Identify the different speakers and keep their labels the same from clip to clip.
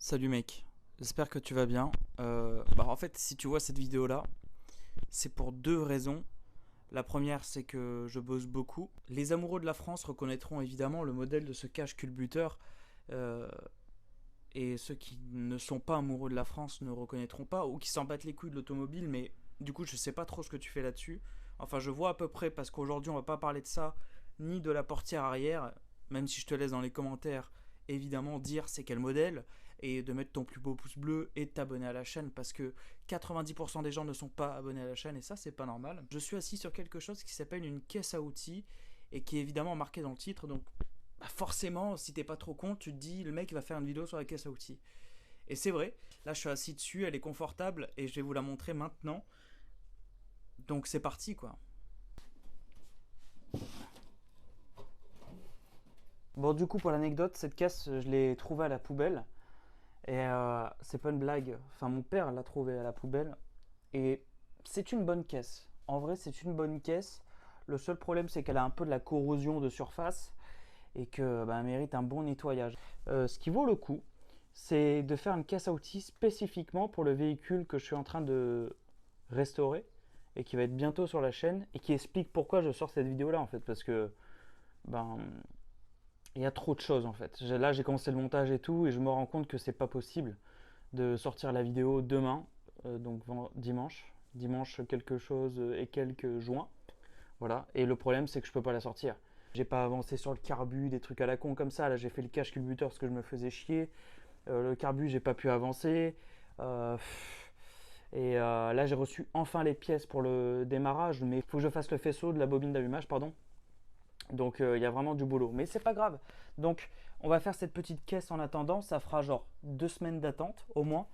Speaker 1: Salut mec, j'espère que tu vas bien. En fait, si tu vois cette vidéo là, c'est pour deux raisons. La première, c'est que je bosse beaucoup. Les amoureux de la France reconnaîtront évidemment le modèle de ce cache culbuteur. Euh, et ceux qui ne sont pas amoureux de la France ne reconnaîtront pas, ou qui s'en battent les couilles de l'automobile, mais du coup, je sais pas trop ce que tu fais là-dessus. Enfin, je vois à peu près, parce qu'aujourd'hui, on va pas parler de ça, ni de la portière arrière, même si je te laisse dans les commentaires, évidemment, dire c'est quel modèle, et de mettre ton plus beau pouce bleu et de t'abonner à la chaîne, parce que 90% des gens ne sont pas abonnés à la chaîne, et ça, c'est pas normal. Je suis assis sur quelque chose qui s'appelle une caisse à outils, et qui est évidemment marqué dans le titre, donc forcément, si t'es pas trop con, tu te dis le mec va faire une vidéo sur la caisse à outils. Et c'est vrai, là je suis assis dessus, elle est confortable et je vais vous la montrer maintenant. Donc c'est parti quoi. Bon, du coup, pour l'anecdote, cette caisse, je l'ai trouvée à la poubelle. Et c'est pas une blague. Enfin, mon père l'a trouvée à la poubelle. Et c'est une bonne caisse. En vrai, c'est une bonne caisse. Le seul problème, c'est qu'elle a un peu de la corrosion de surface et que elle mérite un bon nettoyage. Ce qui vaut le coup, c'est de faire une caisse à outils spécifiquement pour le véhicule que je suis en train de restaurer et qui va être bientôt sur la chaîne et qui explique pourquoi je sors cette vidéo là en fait, parce que ben il y a trop de choses en fait. Là j'ai commencé le montage et tout et je me rends compte que c'est pas possible de sortir la vidéo demain, donc dimanche quelque chose et quelques juin. Voilà, et le problème c'est que je peux pas la sortir. J'ai pas avancé sur le carbu, des trucs à la con comme ça. Là, j'ai fait le cache culbuteur parce que je me faisais chier. Le carbu, j'ai pas pu avancer. Euh, Là, j'ai reçu enfin les pièces pour le démarrage, mais il faut que je fasse le faisceau de la bobine d'allumage, pardon. Donc, il y a vraiment du boulot. Mais c'est pas grave. Donc, on va faire cette petite caisse en attendant. Ça fera genre 2 semaines d'attente au moins.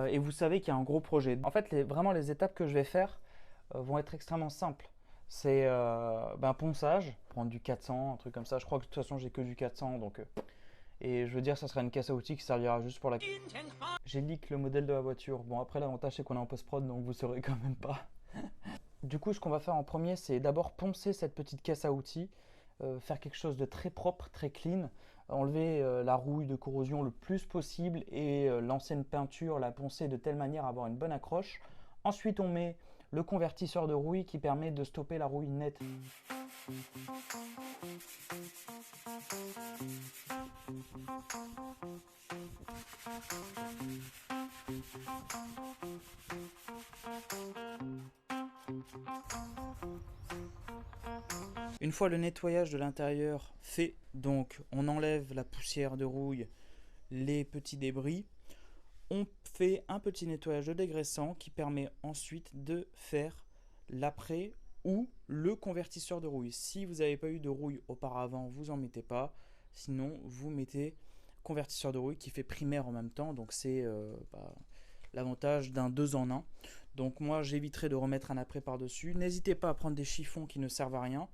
Speaker 1: Et vous savez qu'il y a un gros projet. En fait, vraiment, les étapes que je vais faire vont être extrêmement simples. C'est ponçage, prendre du 400, un truc comme ça. Je crois que de toute façon, j'ai que du 400. Donc, et je veux dire, ça sera une caisse à outils qui servira juste pour la. J'ai leak le modèle de la voiture. Bon, après, l'avantage, c'est qu'on est en post-prod, donc vous saurez quand même pas. Du coup, ce qu'on va faire en premier, c'est d'abord poncer cette petite caisse à outils, faire quelque chose de très propre, très clean, enlever la rouille de corrosion le plus possible et l'ancienne peinture, la poncer de telle manière à avoir une bonne accroche. Ensuite, on met le convertisseur de rouille qui permet de stopper la rouille nette. Une fois le nettoyage de l'intérieur fait, donc on enlève la poussière de rouille, les petits débris, on fait un petit nettoyage de dégraissant qui permet ensuite de faire l'après ou le convertisseur de rouille. Si vous n'avez pas eu de rouille auparavant, vous en mettez pas. Sinon, vous mettez convertisseur de rouille qui fait primaire en même temps. Donc c'est l'avantage d'un 2 en 1. Donc moi, j'éviterai de remettre un après par-dessus. N'hésitez pas à prendre des chiffons qui ne servent à rien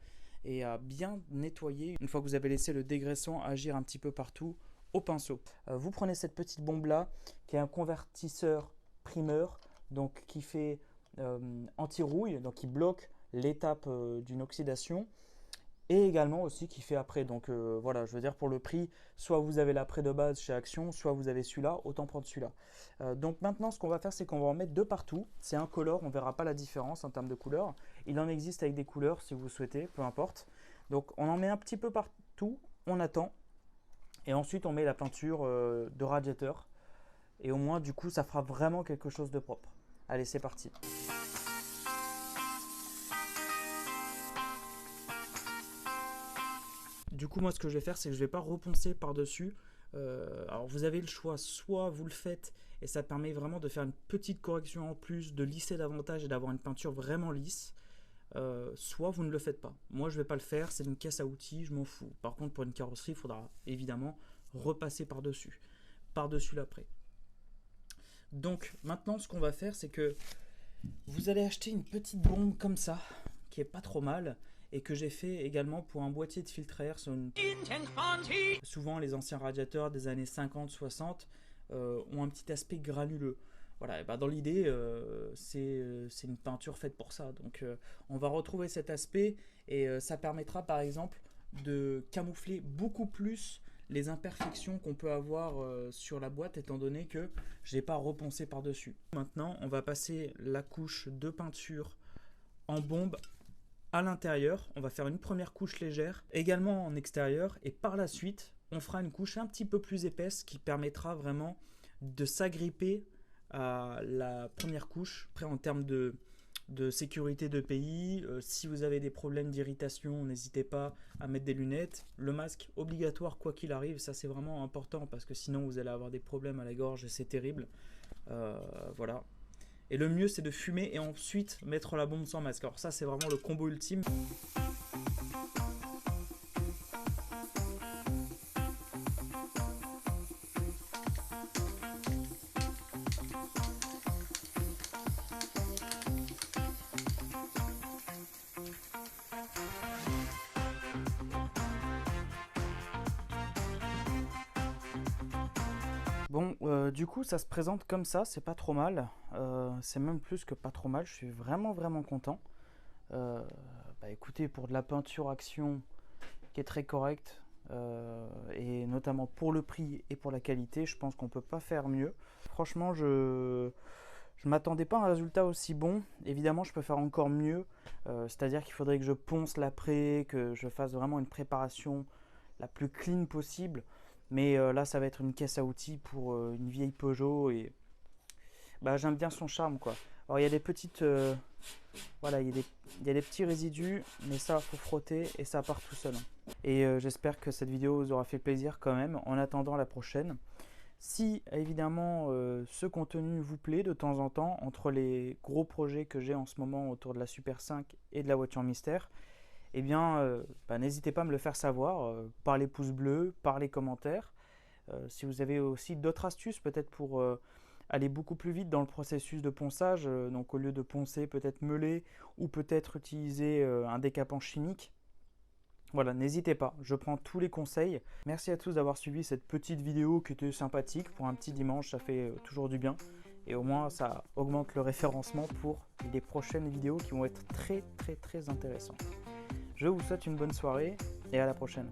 Speaker 1: et à bien nettoyer. Une fois que vous avez laissé le dégraissant agir un petit peu partout, au pinceau. Vous prenez cette petite bombe là qui est un convertisseur primeur, donc qui fait anti-rouille, donc qui bloque l'étape d'une oxydation et également aussi qui fait après. Donc voilà, je veux dire pour le prix, soit vous avez l'après de base chez Action, soit vous avez celui-là, autant prendre celui-là. Donc maintenant ce qu'on va faire, c'est qu'on va en mettre deux partout. C'est un color, on verra pas la différence en termes de couleur. Il en existe avec des couleurs si vous souhaitez, peu importe. Donc on en met un petit peu partout, on attend. Et ensuite, on met la peinture de radiateur. Et au moins, du coup, ça fera vraiment quelque chose de propre. Allez, c'est parti. Du coup, moi, ce que je vais faire, c'est que je ne vais pas reponcer par-dessus. Alors, vous avez le choix. Soit vous le faites et ça permet vraiment de faire une petite correction en plus, de lisser davantage et d'avoir une peinture vraiment lisse. Soit vous ne le faites pas. Moi, je ne vais pas le faire. C'est une caisse à outils, je m'en fous. Par contre, pour une carrosserie, il faudra évidemment repasser par-dessus. Par-dessus l'après. Donc maintenant ce qu'on va faire, c'est que vous allez acheter une petite bombe comme ça, qui est pas trop mal, et que j'ai fait également pour un boîtier de filtre à air. Souvent les anciens radiateurs des années 50-60 ont un petit aspect granuleux. Voilà, et dans l'idée, c'est une peinture faite pour ça. Donc on va retrouver cet aspect et ça permettra par exemple de camoufler beaucoup plus les imperfections qu'on peut avoir sur la boîte, étant donné que je n'ai pas reponcé par-dessus. Maintenant, on va passer la couche de peinture en bombe à l'intérieur. On va faire une première couche légère, également en extérieur, et par la suite, on fera une couche un petit peu plus épaisse qui permettra vraiment de s'agripper à la première couche. Après, en termes de sécurité de pays, si vous avez des problèmes d'irritation, n'hésitez pas à mettre des lunettes. Le masque obligatoire quoi qu'il arrive, ça c'est vraiment important parce que sinon vous allez avoir des problèmes à la gorge et c'est terrible. Voilà. Et le mieux c'est de fumer et ensuite mettre la bombe sans masque. Alors ça c'est vraiment le combo ultime. Bon, du coup, ça se présente comme ça, c'est pas trop mal. C'est même plus que pas trop mal, je suis vraiment content. Bah écoutez, pour de la peinture action qui est très correcte, et notamment pour le prix et pour la qualité, je pense qu'on peut pas faire mieux. Franchement, je m'attendais pas à un résultat aussi bon. Évidemment, je peux faire encore mieux, c'est-à-dire qu'il faudrait que je ponce l'après, que je fasse vraiment une préparation la plus clean possible. Mais là, ça va être une caisse à outils pour une vieille Peugeot et bah, j'aime bien son charme, quoi. Alors, il y a des petites, voilà, il y a des petits résidus, mais ça, faut frotter et ça part tout seul. Et j'espère que cette vidéo vous aura fait plaisir quand même. En attendant la prochaine, si évidemment ce contenu vous plaît de temps en temps, entre les gros projets que j'ai en ce moment autour de la Super 5 et de la voiture mystère, eh bien, bah, n'hésitez pas à me le faire savoir par les pouces bleus, par les commentaires. Si vous avez aussi d'autres astuces, peut-être pour aller beaucoup plus vite dans le processus de ponçage, donc au lieu de poncer, peut-être meuler ou peut-être utiliser un décapant chimique. Voilà, n'hésitez pas, je prends tous les conseils. Merci à tous d'avoir suivi cette petite vidéo qui était sympathique. Pour un petit dimanche, ça fait toujours du bien. Et au moins, ça augmente le référencement pour les prochaines vidéos qui vont être très intéressantes. Je vous souhaite une bonne soirée et à la prochaine.